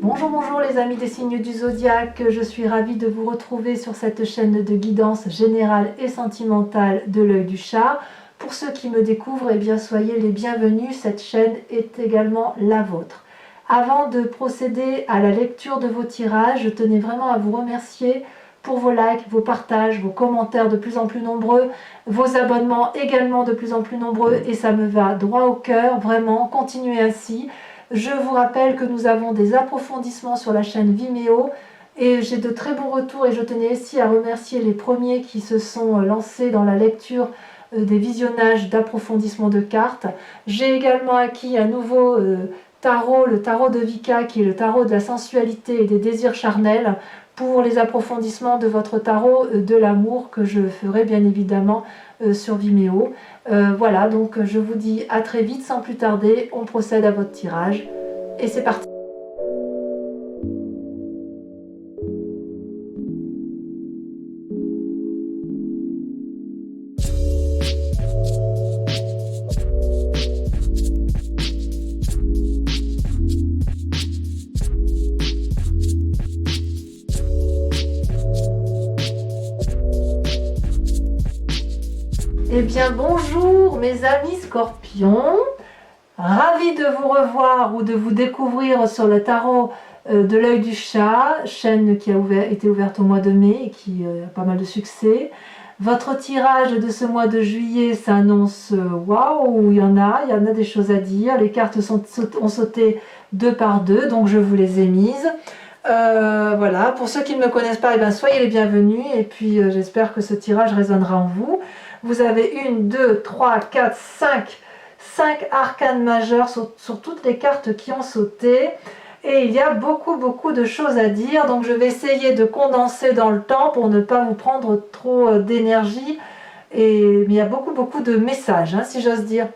Bonjour, bonjour les amis des signes du zodiaque, je suis ravie de vous retrouver sur cette chaîne de guidance générale et sentimentale de l'œil du chat. Pour ceux qui me découvrent, eh bien soyez les bienvenus, cette chaîne est également la vôtre. Avant de procéder à la lecture de vos tirages, je tenais vraiment à vous remercier pour vos likes, vos partages, vos commentaires de plus en plus nombreux, vos abonnements également de plus en plus nombreux et ça me va droit au cœur, vraiment, continuez ainsi. Je vous rappelle que nous avons des approfondissements sur la chaîne Vimeo et j'ai de très bons retours et je tenais ici à remercier les premiers qui se sont lancés dans la lecture des visionnages d'approfondissement de cartes. J'ai également acquis un nouveau tarot, le tarot de Vika qui est le tarot de la sensualité et des désirs charnels pour les approfondissements de votre tarot de l'amour que je ferai bien évidemment sur Vimeo. Voilà, donc je vous dis à très vite sans plus tarder, on procède à votre tirage et c'est parti. Eh bien bonjour mes amis scorpions, ravi de vous revoir ou de vous découvrir sur le tarot de l'œil du chat, chaîne qui a été ouverte au mois de mai et qui a pas mal de succès. Votre tirage de ce mois de juillet s'annonce waouh, il y en a des choses à dire, les cartes ont sauté deux par deux, donc je vous les ai mises. Voilà, pour ceux qui ne me connaissent pas, eh bien, soyez les bienvenus et puis j'espère que ce tirage résonnera en vous. Vous avez 1, 2, 3, 4, 5 arcanes majeures sur toutes les cartes qui ont sauté. Et il y a beaucoup de choses à dire. Donc je vais essayer de condenser dans le temps pour ne pas vous prendre trop d'énergie. Mais il y a beaucoup de messages, hein, si j'ose dire.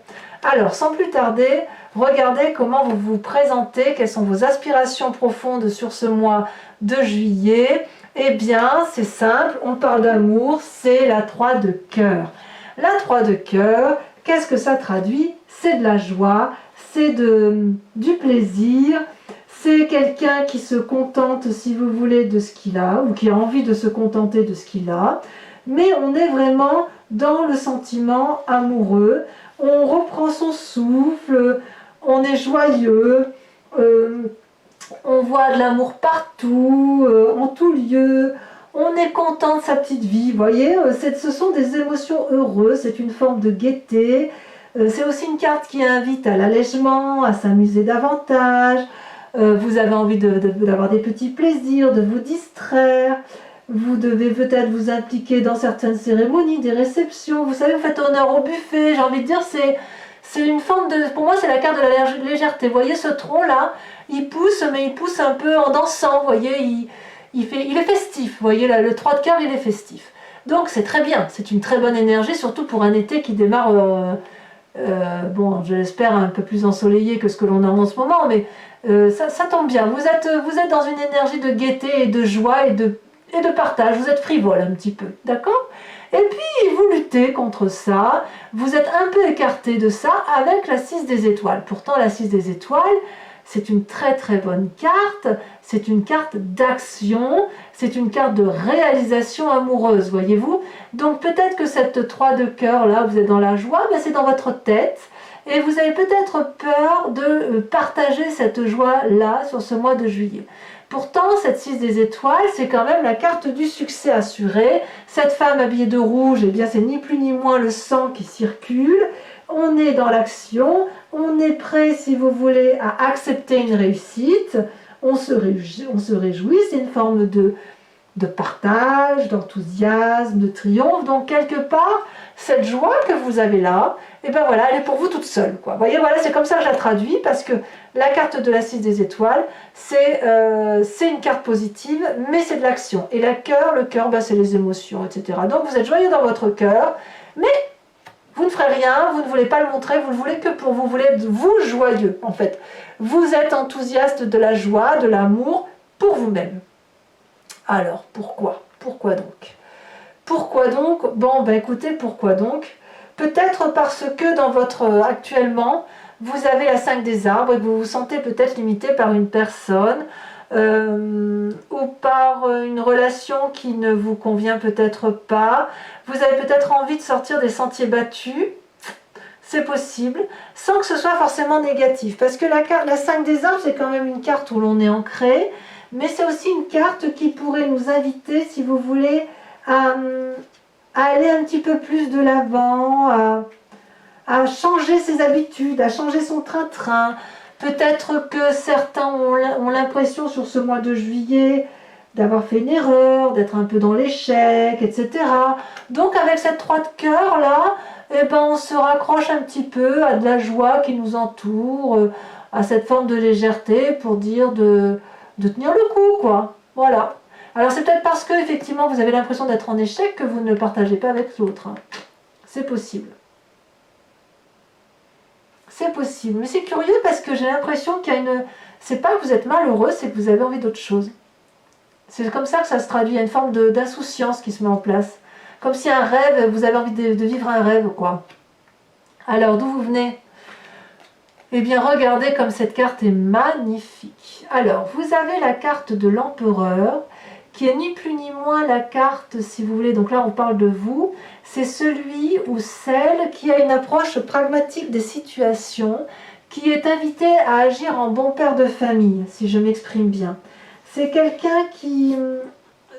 Alors, sans plus tarder, regardez comment vous vous présentez, quelles sont vos aspirations profondes sur ce mois de juillet. Eh bien, c'est simple, on parle d'amour, c'est la 3 de cœur. La 3 de cœur, qu'est-ce que ça traduit? C'est de la joie, c'est du plaisir, c'est quelqu'un qui se contente, si vous voulez, de ce qu'il a, ou qui a envie de se contenter de ce qu'il a. Mais on est vraiment dans le sentiment amoureux, on reprend son souffle, on est joyeux, on voit de l'amour partout, en tout lieu, on est content de sa petite vie, vous voyez, ce sont des émotions heureuses, c'est une forme de gaieté, c'est aussi une carte qui invite à l'allègement, à s'amuser davantage, vous avez envie d'avoir des petits plaisirs, de vous distraire, vous devez peut-être vous impliquer dans certaines cérémonies, des réceptions, vous savez, vous faites honneur au buffet, j'ai envie de dire, c'est une forme de... Pour moi, c'est la carte de la légèreté. Vous voyez ce tronc-là, il pousse, mais il pousse un peu en dansant, vous voyez, il est festif, vous voyez, là, le 3 de cœur, il est festif. Donc, c'est très bien, c'est une très bonne énergie, surtout pour un été qui démarre, bon, je l'espère, un peu plus ensoleillé que ce que l'on a en ce moment, mais ça tombe bien. Vous êtes dans une énergie de gaieté et de joie et de partage, vous êtes frivole un petit peu, d'accord? Et puis vous luttez contre ça, vous êtes un peu écarté de ça avec la 6 des étoiles. Pourtant la 6 des étoiles, c'est une très bonne carte, c'est une carte d'action, c'est une carte de réalisation amoureuse, voyez-vous? Donc peut-être que cette 3 de cœur là, vous êtes dans la joie, mais c'est dans votre tête. Et vous avez peut-être peur de partager cette joie-là sur ce mois de juillet. Pourtant, cette 6 des étoiles, c'est quand même la carte du succès assuré. Cette femme habillée de rouge, eh bien, c'est ni plus ni moins le sang qui circule. On est dans l'action, on est prêt, si vous voulez, à accepter une réussite. On se réjouit, c'est une forme de partage, d'enthousiasme, de triomphe. Donc, quelque part, cette joie que vous avez là, et ben voilà, elle est pour vous toute seule, quoi. Vous voyez, voilà, c'est comme ça que je la traduis, parce que la carte de la 6 des étoiles, c'est une carte positive, mais c'est de l'action. Et le cœur, ben, c'est les émotions, etc. Donc vous êtes joyeux dans votre cœur, mais vous ne ferez rien, vous ne voulez pas le montrer, vous le voulez que pour vous, vous voulez être vous joyeux, en fait. Vous êtes enthousiaste de la joie, de l'amour, pour vous-même. Alors, pourquoi? Pourquoi donc? Pourquoi donc? Bon, ben écoutez, pourquoi donc? Peut-être parce que actuellement, vous avez la 5 des arbres et que vous vous sentez peut-être limité par une personne ou par une relation qui ne vous convient peut-être pas. Vous avez peut-être envie de sortir des sentiers battus, c'est possible, sans que ce soit forcément négatif. Parce que la 5 des armes, c'est quand même une carte où l'on est ancré, mais c'est aussi une carte qui pourrait nous inviter, si vous voulez, à aller un petit peu plus de l'avant, à changer ses habitudes, à changer son train-train. Peut-être que certains ont l'impression sur ce mois de juillet d'avoir fait une erreur, d'être un peu dans l'échec, etc. Donc avec cette 3 de cœur là, eh ben, on se raccroche un petit peu à de la joie qui nous entoure, à cette forme de légèreté pour dire de tenir le coup, quoi. Voilà. Alors c'est peut-être parce que effectivement vous avez l'impression d'être en échec que vous ne le partagez pas avec l'autre. Hein. C'est possible. C'est possible. Mais c'est curieux parce que j'ai l'impression qu'il y a une... C'est pas que vous êtes malheureux, c'est que vous avez envie d'autre chose. C'est comme ça que ça se traduit. Il y a une forme d'insouciance qui se met en place. Comme si un rêve, vous avez envie de vivre un rêve, quoi. Alors, d'où vous venez? Eh bien, regardez comme cette carte est magnifique. Alors, vous avez la carte de l'empereur, qui est ni plus ni moins la carte, si vous voulez, donc là on parle de vous, c'est celui ou celle qui a une approche pragmatique des situations, qui est invité à agir en bon père de famille, si je m'exprime bien. C'est quelqu'un qui...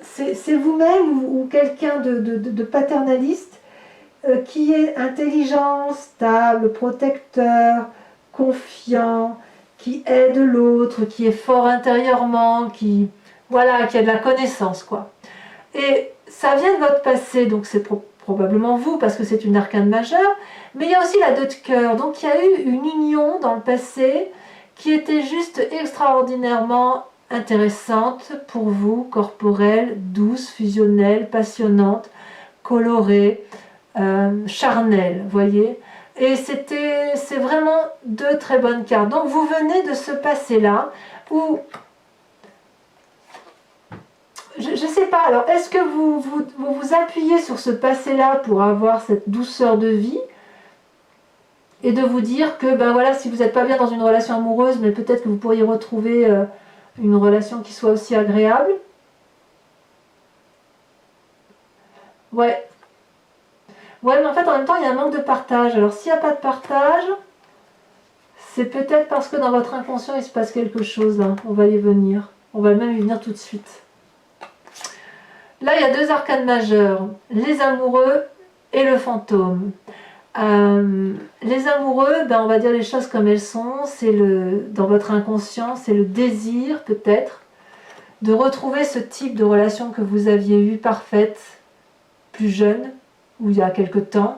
C'est vous-même ou quelqu'un de paternaliste qui est intelligent, stable, protecteur, confiant, qui aide l'autre, qui est fort intérieurement, qui... Voilà, qui a de la connaissance, quoi. Et ça vient de votre passé, donc c'est probablement vous, parce que c'est une arcane majeure, mais il y a aussi la 2 de cœur, donc il y a eu une union dans le passé qui était juste extraordinairement intéressante pour vous, corporelle, douce, fusionnelle, passionnante, colorée, charnelle, voyez. Et c'est vraiment 2 très bonnes cartes. Donc vous venez de ce passé-là, où... Je ne sais pas, alors est-ce que vous appuyez sur ce passé-là pour avoir cette douceur de vie et de vous dire que, ben voilà, si vous n'êtes pas bien dans une relation amoureuse, mais peut-être que vous pourriez retrouver une relation qui soit aussi agréable? Ouais. Ouais, mais en fait, en même temps, il y a un manque de partage. Alors, s'il n'y a pas de partage, c'est peut-être parce que dans votre inconscient, il se passe quelque chose. Hein. On va y venir. On va même y venir tout de suite. Là, il y a 2 arcanes majeures, les amoureux et le fantôme. Les amoureux, ben, on va dire les choses comme elles sont, c'est dans votre inconscient, c'est le désir peut-être de retrouver ce type de relation que vous aviez eue parfaite, plus jeune, ou il y a quelque temps,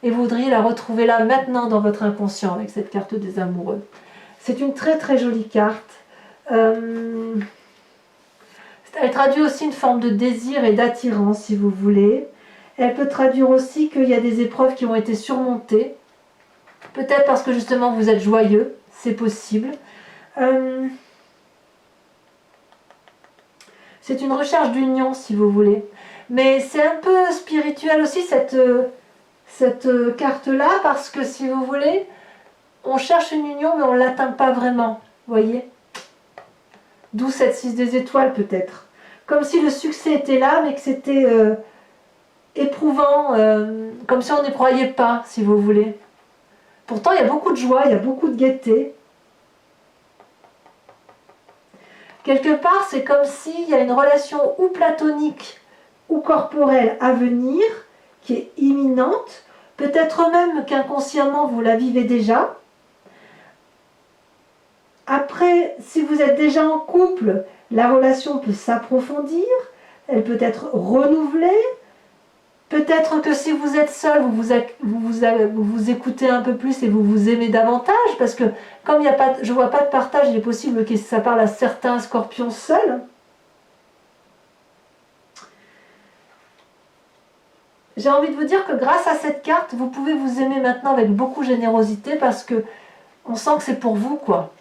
et vous voudriez la retrouver là, maintenant, dans votre inconscient, avec cette carte des amoureux. C'est une très très jolie carte. Elle traduit aussi une forme de désir et d'attirance, si vous voulez. Elle peut traduire aussi qu'il y a des épreuves qui ont été surmontées. Peut-être parce que justement vous êtes joyeux, c'est possible. C'est une recherche d'union, si vous voulez. Mais c'est un peu spirituel aussi, cette carte-là, parce que si vous voulez, on cherche une union, mais on ne l'atteint pas vraiment. Vous voyez ? D'où cette 6 des étoiles, peut-être. Comme si le succès était là, mais que c'était éprouvant, comme si on n'y croyait pas, si vous voulez. Pourtant, il y a beaucoup de joie, il y a beaucoup de gaieté. Quelque part, c'est comme s'il y a une relation ou platonique ou corporelle à venir, qui est imminente. Peut-être même qu'inconsciemment, vous la vivez déjà. Après, si vous êtes déjà en couple, la relation peut s'approfondir, elle peut être renouvelée. Peut-être que si vous êtes seul, vous écoutez un peu plus et vous vous aimez davantage, parce que comme je ne vois pas de partage, il est possible que ça parle à certains scorpions seuls. J'ai envie de vous dire que grâce à cette carte, vous pouvez vous aimer maintenant avec beaucoup de générosité, parce que on sent que c'est pour vous, quoi.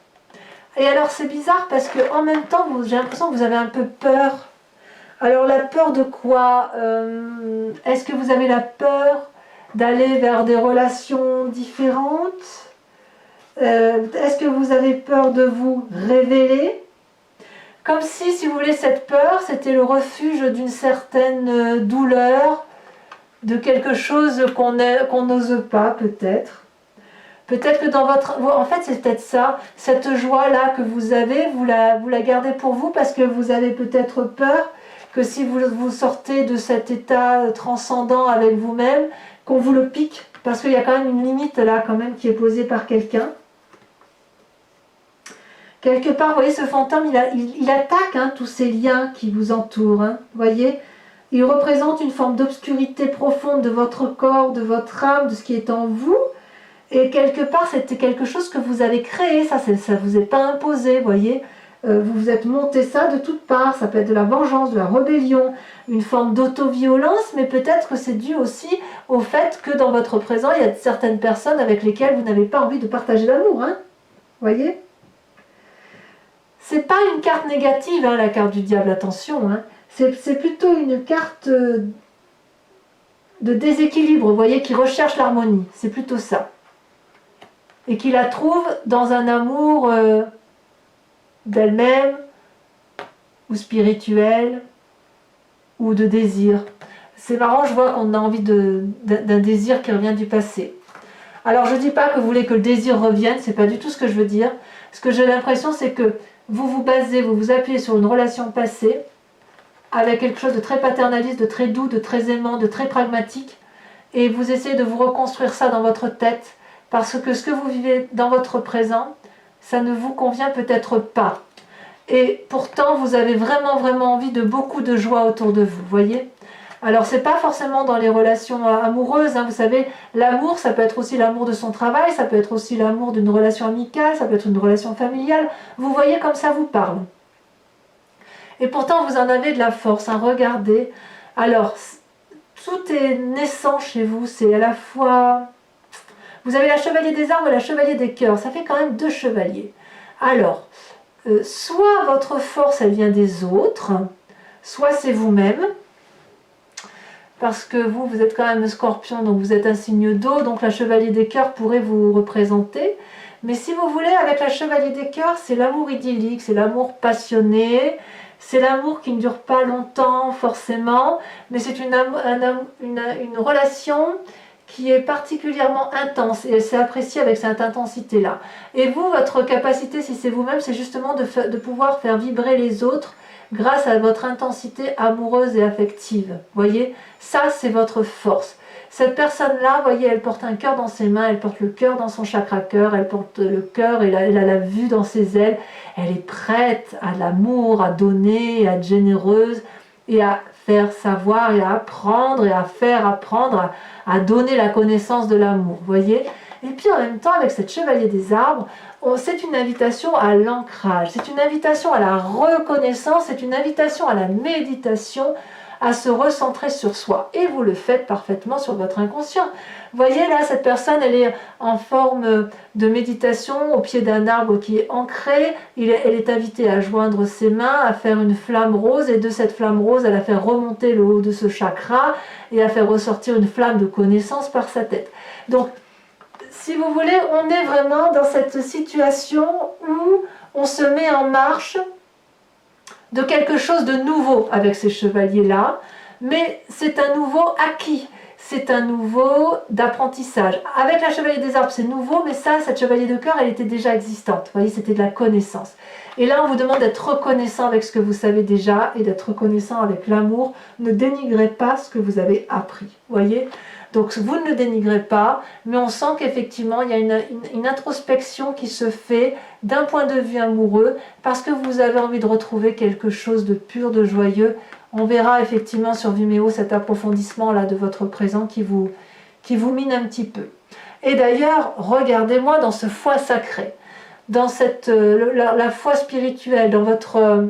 Et alors c'est bizarre parce que en même temps, j'ai l'impression que vous avez un peu peur. Alors la peur de quoi? Est-ce que vous avez la peur d'aller vers des relations différentes? Est-ce que vous avez peur de vous révéler? Comme si vous voulez, cette peur, c'était le refuge d'une certaine douleur, de quelque chose qu'on n'ose pas peut-être. Peut-être que dans votre... En fait, c'est peut-être ça, cette joie-là que vous avez, vous la gardez pour vous parce que vous avez peut-être peur que si vous sortez de cet état transcendant avec vous-même, qu'on vous le pique. Parce qu'il y a quand même une limite là, quand même, qui est posée par quelqu'un. Quelque part, vous voyez, ce fantôme, il attaque hein, tous ces liens qui vous entourent. Hein, vous voyez, il représente une forme d'obscurité profonde de votre corps, de votre âme, de ce qui est en vous. Et quelque part, c'était quelque chose que vous avez créé, ça ne vous est pas imposé, vous voyez. Vous vous êtes monté ça de toutes parts, ça peut être de la vengeance, de la rébellion, une forme d'auto-violence, mais peut-être que c'est dû aussi au fait que dans votre présent, il y a certaines personnes avec lesquelles vous n'avez pas envie de partager l'amour, hein. Vous voyez. C'est pas une carte négative, hein, la carte du diable, attention, hein. C'est plutôt une carte de déséquilibre, vous voyez, qui recherche l'harmonie, c'est plutôt ça. Et qui la trouve dans un amour d'elle-même, ou spirituel, ou de désir. C'est marrant, je vois qu'on a envie d'un désir qui revient du passé. Alors je ne dis pas que vous voulez que le désir revienne, c'est pas du tout ce que je veux dire. Ce que j'ai l'impression, c'est que vous vous appuyez sur une relation passée, avec quelque chose de très paternaliste, de très doux, de très aimant, de très pragmatique, et vous essayez de vous reconstruire ça dans votre tête, parce que ce que vous vivez dans votre présent, ça ne vous convient peut-être pas. Et pourtant, vous avez vraiment, vraiment envie de beaucoup de joie autour de vous, voyez. Alors, c'est pas forcément dans les relations amoureuses, hein, vous savez, l'amour, ça peut être aussi l'amour de son travail, ça peut être aussi l'amour d'une relation amicale, ça peut être une relation familiale. Vous voyez comme ça vous parle. Et pourtant, vous en avez de la force, hein, regardez. Alors, tout est naissant chez vous, c'est à la fois... Vous avez la chevalier des arbres et la chevalier des cœurs, ça fait quand même 2 chevaliers. Alors, soit votre force, elle vient des autres, soit c'est vous-même, parce que vous êtes quand même un scorpion, donc vous êtes un signe d'eau, donc la chevalier des cœurs pourrait vous représenter. Mais si vous voulez, avec la chevalier des cœurs, c'est l'amour idyllique, c'est l'amour passionné, c'est l'amour qui ne dure pas longtemps forcément, mais c'est une relation qui est particulièrement intense et elle s'est appréciée avec cette intensité-là. Et vous, votre capacité, si c'est vous-même, c'est justement de pouvoir faire vibrer les autres grâce à votre intensité amoureuse et affective. Voyez, ça c'est votre force. Cette personne-là, voyez, elle porte un cœur dans ses mains, elle porte le cœur dans son chakra cœur, elle porte le cœur et elle a la vue dans ses ailes. Elle est prête à l'amour, à donner, à être généreuse et à faire savoir et à apprendre et à faire apprendre, à donner la connaissance de l'amour, voyez. Et puis en même temps, avec cette chevalier des arbres, c'est une invitation à l'ancrage, c'est une invitation à la reconnaissance, c'est une invitation à la méditation, à se recentrer sur soi. Et vous le faites parfaitement sur votre inconscient. Vous voyez là, cette personne, elle est en forme de méditation au pied d'un arbre qui est ancré. Elle est invitée à joindre ses mains, à faire une flamme rose, et de cette flamme rose, elle a fait remonter le haut de ce chakra et à faire ressortir une flamme de connaissance par sa tête. Donc, si vous voulez, on est vraiment dans cette situation où on se met en marche de quelque chose de nouveau avec ces chevaliers-là, mais c'est un nouveau acquis, c'est un nouveau d'apprentissage. Avec la chevalier des arbres, c'est nouveau, mais ça, cette chevalier de cœur, elle était déjà existante. Vous voyez, c'était de la connaissance. Et là, on vous demande d'être reconnaissant avec ce que vous savez déjà et d'être reconnaissant avec l'amour. Ne dénigrez pas ce que vous avez appris. Vous voyez ? Donc vous ne le dénigrez pas, mais on sent qu'effectivement il y a une introspection qui se fait d'un point de vue amoureux parce que vous avez envie de retrouver quelque chose de pur, de joyeux. On verra effectivement sur Vimeo cet approfondissement là de votre présent qui vous mine un petit peu. Et d'ailleurs, regardez-moi dans ce foie sacré, dans la foi spirituelle, dans votre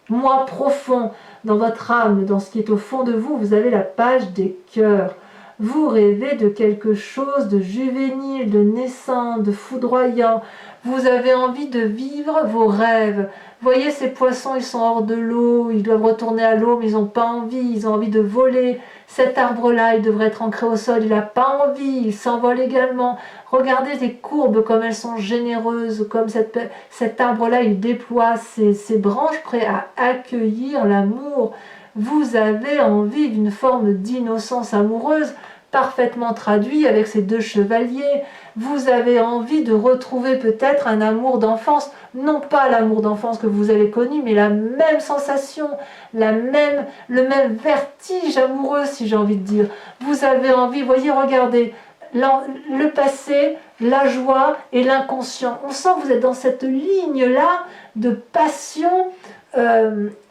moi profond, dans votre âme, dans ce qui est au fond de vous, vous avez la page des cœurs. Vous rêvez de quelque chose de juvénile, de naissant, de foudroyant. Vous avez envie de vivre vos rêves. Voyez, ces poissons, ils sont hors de l'eau, ils doivent retourner à l'eau, mais ils n'ont pas envie, ils ont envie de voler. Cet arbre-là, il devrait être ancré au sol, il n'a pas envie, il s'envole également. Regardez les courbes, comme elles sont généreuses, comme cet arbre-là, il déploie ses branches prêts à accueillir l'amour. Vous avez envie d'une forme d'innocence amoureuse, parfaitement traduit avec ces deux chevaliers. Vous avez envie de retrouver peut-être un amour d'enfance, non pas l'amour d'enfance que vous avez connu, mais la même sensation, le même vertige amoureux, si j'ai envie de dire. Vous avez envie, voyez, regardez, le passé, la joie et l'inconscient. On sent que vous êtes dans cette ligne-là de passion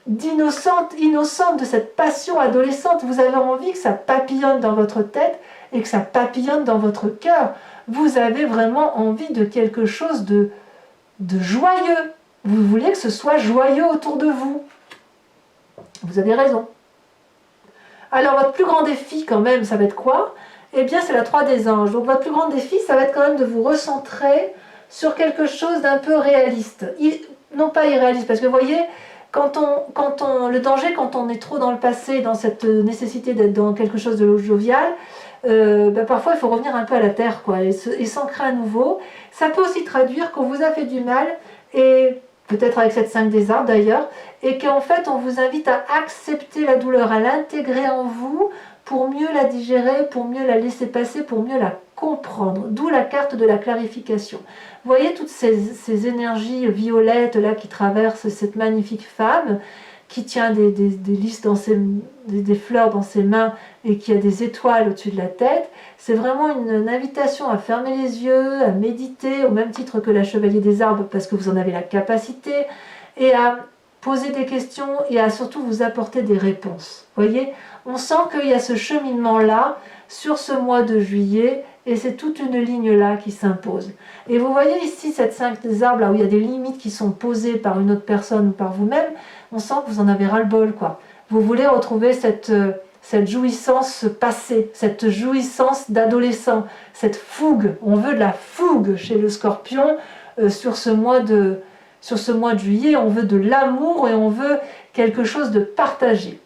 innocente, de cette passion adolescente. Vous avez envie que ça papillonne dans votre tête et que ça papillonne dans votre cœur. Vous avez vraiment envie de quelque chose de joyeux. Vous voulez que ce soit joyeux autour de vous. Vous avez raison. Alors votre plus grand défi quand même, ça va être quoi? Eh bien c'est la 3 des anges. Donc votre plus grand défi, ça va être quand même de vous recentrer sur quelque chose d'un peu réaliste. Non pas irréaliste, parce que vous voyez, le danger, quand on est trop dans le passé, dans cette nécessité d'être dans quelque chose de jovial, parfois il faut revenir un peu à la terre, quoi, et s'ancrer à nouveau. Ça peut aussi traduire qu'on vous a fait du mal, et peut-être avec cette 5 des arbres d'ailleurs, et qu'en fait on vous invite à accepter la douleur, à l'intégrer en vous pour mieux la digérer, pour mieux la laisser passer, pour mieux la comprendre. D'où la carte de la clarification. Vous voyez toutes ces énergies violettes là qui traversent cette magnifique femme, qui tient des lys des fleurs dans ses mains et qui a des étoiles au-dessus de la tête. C'est vraiment une invitation à fermer les yeux, à méditer, au même titre que la chevalier des arbres, parce que vous en avez la capacité, et à poser des questions et à surtout vous apporter des réponses. Vous voyez, on sent qu'il y a ce cheminement-là sur ce mois de juillet, et c'est toute une ligne-là qui s'impose. Et vous voyez ici cette 5 des arbres, là où il y a des limites qui sont posées par une autre personne ou par vous-même, on sent que vous en avez ras-le-bol, quoi. Vous voulez retrouver cette jouissance passée, cette jouissance d'adolescent, cette fougue. On veut de la fougue chez le Scorpion sur ce mois de juillet. On veut de l'amour et on veut quelque chose de partagé.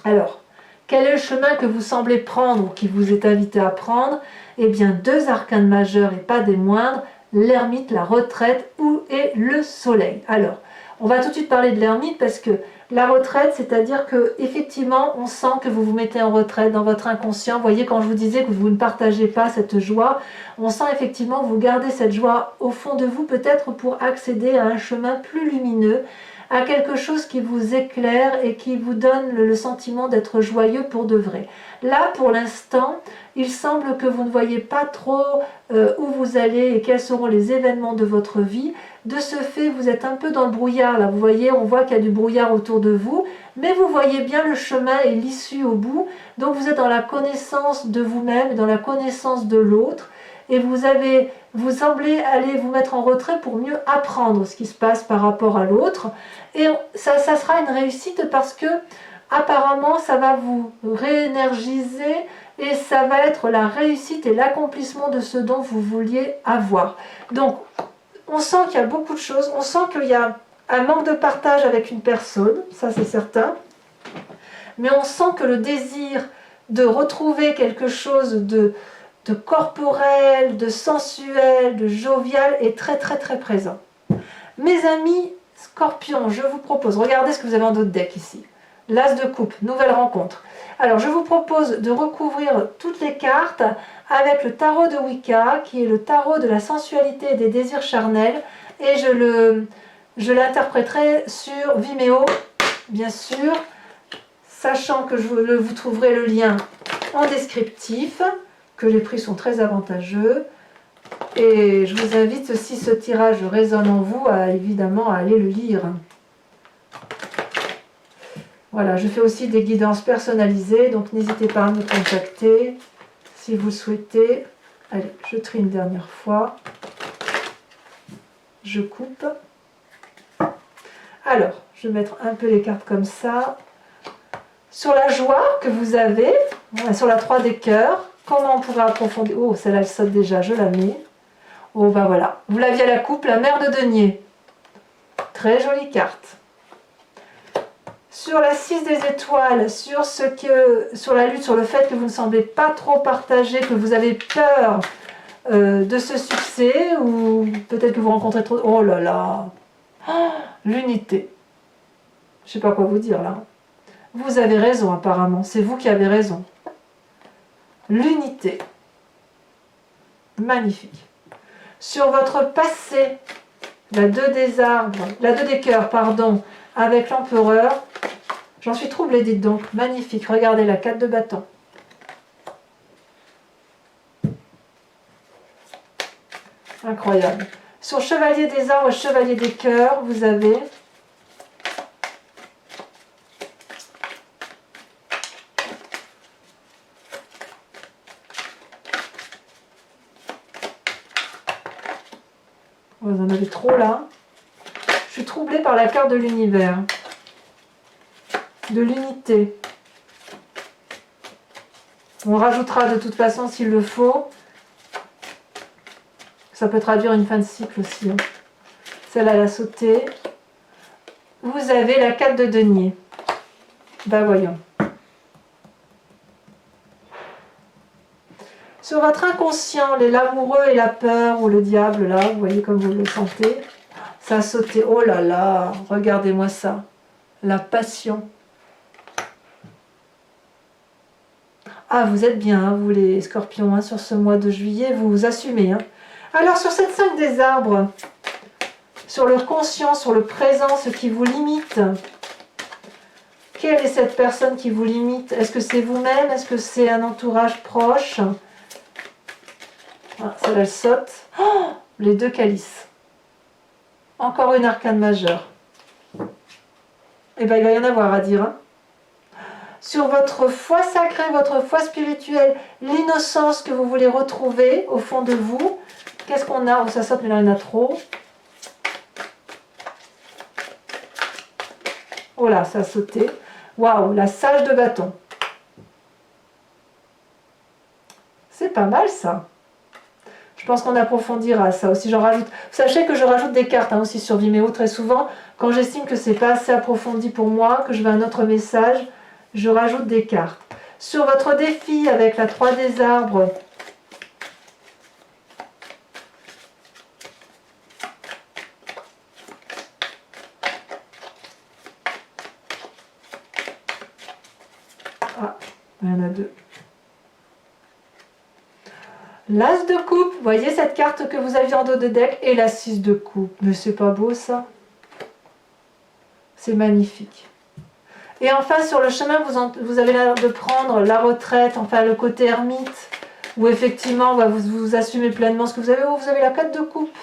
Alors, quel est le chemin que vous semblez prendre ou qui vous est invité à prendre? Eh bien, 2 arcanes majeurs et pas des moindres, l'ermite, la retraite et le soleil. Alors, on va tout de suite parler de l'ermite parce que la retraite, c'est-à-dire que effectivement, on sent que vous vous mettez en retraite dans votre inconscient. Vous voyez, quand je vous disais que vous ne partagez pas cette joie, on sent effectivement que vous gardez cette joie au fond de vous, peut-être pour accéder à un chemin plus lumineux, à quelque chose qui vous éclaire et qui vous donne le sentiment d'être joyeux pour de vrai. Là, pour l'instant, il semble que vous ne voyez pas trop où vous allez et quels seront les événements de votre vie. De ce fait, vous êtes un peu dans le brouillard. Là, vous voyez, on voit qu'il y a du brouillard autour de vous, mais vous voyez bien le chemin et l'issue au bout. Donc, vous êtes dans la connaissance de vous-même, dans la connaissance de l'autre. Et vous semblez aller vous mettre en retrait pour mieux apprendre ce qui se passe par rapport à l'autre. Et ça sera une réussite parce que apparemment ça va vous réénergiser et ça va être la réussite et l'accomplissement de ce dont vous vouliez avoir. Donc on sent qu'il y a beaucoup de choses, on sent qu'il y a un manque de partage avec une personne, ça c'est certain, mais on sent que le désir de retrouver quelque chose de corporel, de sensuel, de jovial est très très très présent. Mes amis Scorpions, je vous propose, regardez ce que vous avez en dos de deck ici. L'As de coupe, nouvelle rencontre. Alors je vous propose de recouvrir toutes les cartes avec le tarot de Wicca, qui est le tarot de la sensualité et des désirs charnels, et je l'interpréterai sur Vimeo, bien sûr, sachant que vous trouverez le lien en descriptif, que les prix sont très avantageux. Et je vous invite, si ce tirage résonne en vous, évidemment à aller le lire. Voilà, je fais aussi des guidances personnalisées, donc n'hésitez pas à me contacter si vous le souhaitez. Allez, je trie une dernière fois. Je coupe. Alors, je vais mettre un peu les cartes comme ça. Sur la joie que vous avez, Sur la 3 des cœurs, comment on pourrait approfondir? Oh, celle-là, elle saute déjà, je la mets. Oh, bah voilà. Vous l'aviez à la coupe, la mère de denier. Très jolie carte. Sur la 6 des étoiles, sur la lutte, sur le fait que vous ne semblez pas trop partager, que vous avez peur de ce succès, ou peut-être que vous rencontrez trop... Oh là là, oh, l'unité. Je ne sais pas quoi vous dire là. Vous avez raison apparemment, c'est vous qui avez raison. L'unité. Magnifique. Sur votre passé, la 2 des arbres, la 2 des cœurs, pardon, avec l'empereur, j'en suis troublée, dites donc. Magnifique. Regardez la 4 de bâton. Incroyable. Sur chevalier des arbres, chevalier des cœurs, vous avez... Vous en avez trop là. Je suis troublée par la carte de l'univers. De l'unité. On rajoutera de toute façon s'il le faut. Ça peut traduire une fin de cycle aussi. Hein. Celle-là, elle a sauté. Vous avez la 4 de denier. Ben voyons. Sur votre inconscient, l'amoureux et la peur, ou le diable, là, vous voyez comme vous le sentez. Ça a sauté. Oh là là, regardez-moi ça. La passion. Ah, vous êtes bien, hein, vous les scorpions, hein, sur ce mois de juillet, vous vous assumez. Hein. Alors, sur cette 5 des arbres, sur le conscient, sur le présent, ce qui vous limite, quelle est cette personne qui vous limite? Est-ce que c'est vous-même? Est-ce que c'est un entourage proche? Ah, celle-là, elle saute. Oh, les 2 calices. Encore une arcane majeure. Eh bien, il va y en avoir à dire. Hein. Sur votre foi sacrée, votre foi spirituelle, l'innocence que vous voulez retrouver au fond de vous. Qu'est-ce qu'on a? Oh, ça saute, mais là, il y en a trop. Oh là, ça a sauté. Waouh, la sage de bâton. C'est pas mal, ça. Je pense qu'on approfondira ça aussi. J'en rajoute. Sachez que je rajoute des cartes hein, aussi sur Vimeo très souvent. Quand j'estime que c'est pas assez approfondi pour moi, que je veux un autre message, je rajoute des cartes. Sur votre défi avec la 3 des arbres, ah, il y en a 2. L'As de coupe, vous voyez cette carte que vous aviez en dos de deck, et la 6 de coupe. Mais c'est pas beau ça? C'est magnifique. Et enfin, sur le chemin, vous avez l'air de prendre la retraite, enfin le côté ermite, où effectivement, vous assumez pleinement ce que vous avez. Oh, vous avez la 4 de coupe.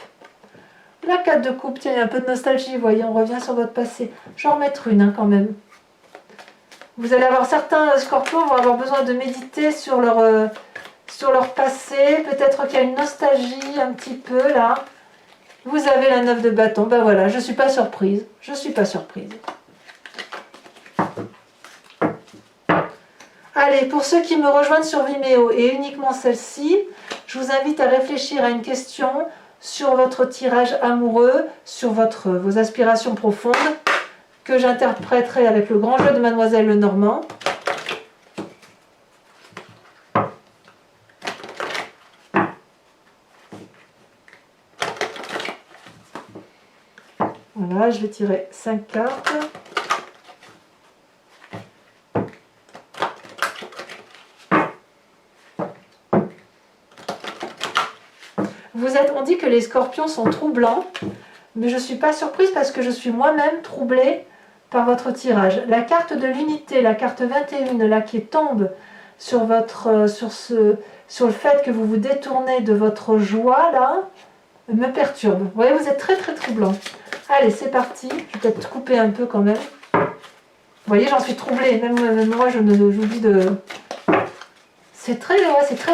La 4 de coupe, tiens, il y a un peu de nostalgie, vous voyez, on revient sur votre passé. Je vais en remettre une hein, quand même. Vous allez avoir certains scorpions vont avoir besoin de méditer sur leur passé. Peut-être qu'il y a une nostalgie un petit peu là. Vous avez la 9 de bâton. Ben voilà, je ne suis pas surprise. Je ne suis pas surprise. Allez, pour ceux qui me rejoignent sur Vimeo et uniquement celle-ci, je vous invite à réfléchir à une question sur votre tirage amoureux, sur vos aspirations profondes, que j'interpréterai avec le grand jeu de Mademoiselle Lenormand. Voilà, je vais tirer 5 cartes. On dit que les scorpions sont troublants, mais je ne suis pas surprise parce que je suis moi-même troublée par votre tirage. La carte de l'unité, la carte 21, là qui tombe sur le fait que vous vous détournez de votre joie, là, me perturbe. Vous voyez, vous êtes très très troublant. Allez, c'est parti. Je vais peut-être couper un peu quand même. Vous voyez, j'en suis troublée. Même moi, j'oublie de... C'est très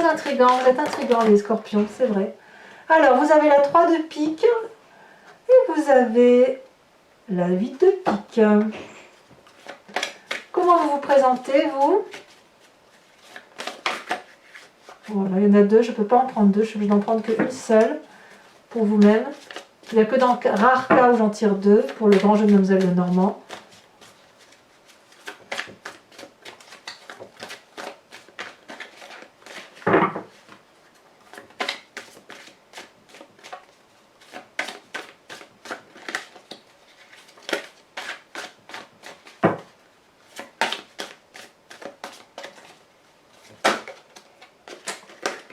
intriguant. Vous êtes intriguants, les scorpions, c'est vrai. Alors, vous avez la 3 de pique et vous avez la 8 de pique. Comment vous vous présentez, vous? Voilà, il y en a deux, je ne peux pas en prendre deux, je suis obligée d'en prendre qu'une seule pour vous-même. Il n'y a que dans rares cas où j'en tire deux pour le grand jeu de Mademoiselle Lenormand.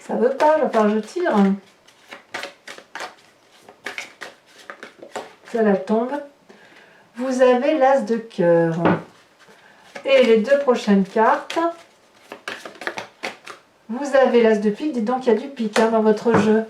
Ça veut pas, enfin je tire. Ça la tombe. Vous avez l'as de cœur. Et les deux prochaines cartes, vous avez l'as de pique. Dites donc il y a du pique dans votre jeu.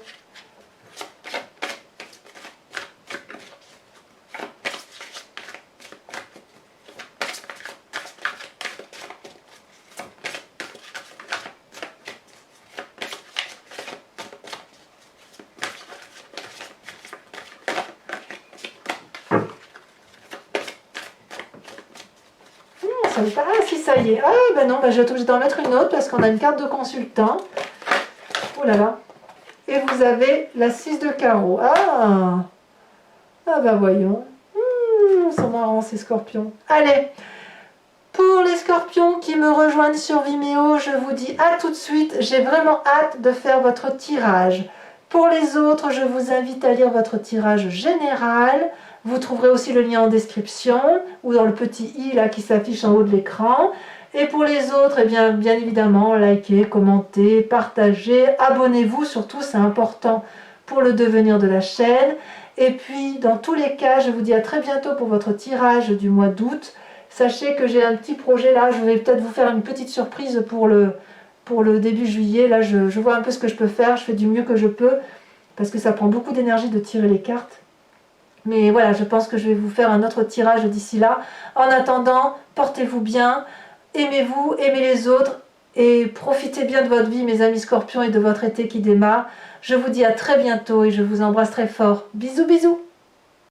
Ah si, ça y est. Ah ben non, ben, je vais être obligée d'en mettre une autre parce qu'on a une carte de consultant. Oh là là. Et vous avez la 6 de carreau. Ah, ah ben voyons. Ils sont marrants ces scorpions. Allez, pour les scorpions qui me rejoignent sur Vimeo, je vous dis à tout de suite. J'ai vraiment hâte de faire votre tirage. Pour les autres, je vous invite à lire votre tirage général. Vous trouverez aussi le lien en description ou dans le petit i là qui s'affiche en haut de l'écran. Et pour les autres, eh bien évidemment, likez, commentez, partagez, abonnez-vous surtout, c'est important pour le devenir de la chaîne. Et puis, dans tous les cas, je vous dis à très bientôt pour votre tirage du mois d'août. Sachez que j'ai un petit projet là, je vais peut-être vous faire une petite surprise pour le début juillet. Là, je vois un peu ce que je peux faire, je fais du mieux que je peux, parce que ça prend beaucoup d'énergie de tirer les cartes. Mais voilà, je pense que je vais vous faire un autre tirage d'ici là. En attendant, portez-vous bien, aimez-vous, aimez les autres et profitez bien de votre vie, mes amis scorpions, et de votre été qui démarre. Je vous dis à très bientôt et je vous embrasse très fort. Bisous, bisous!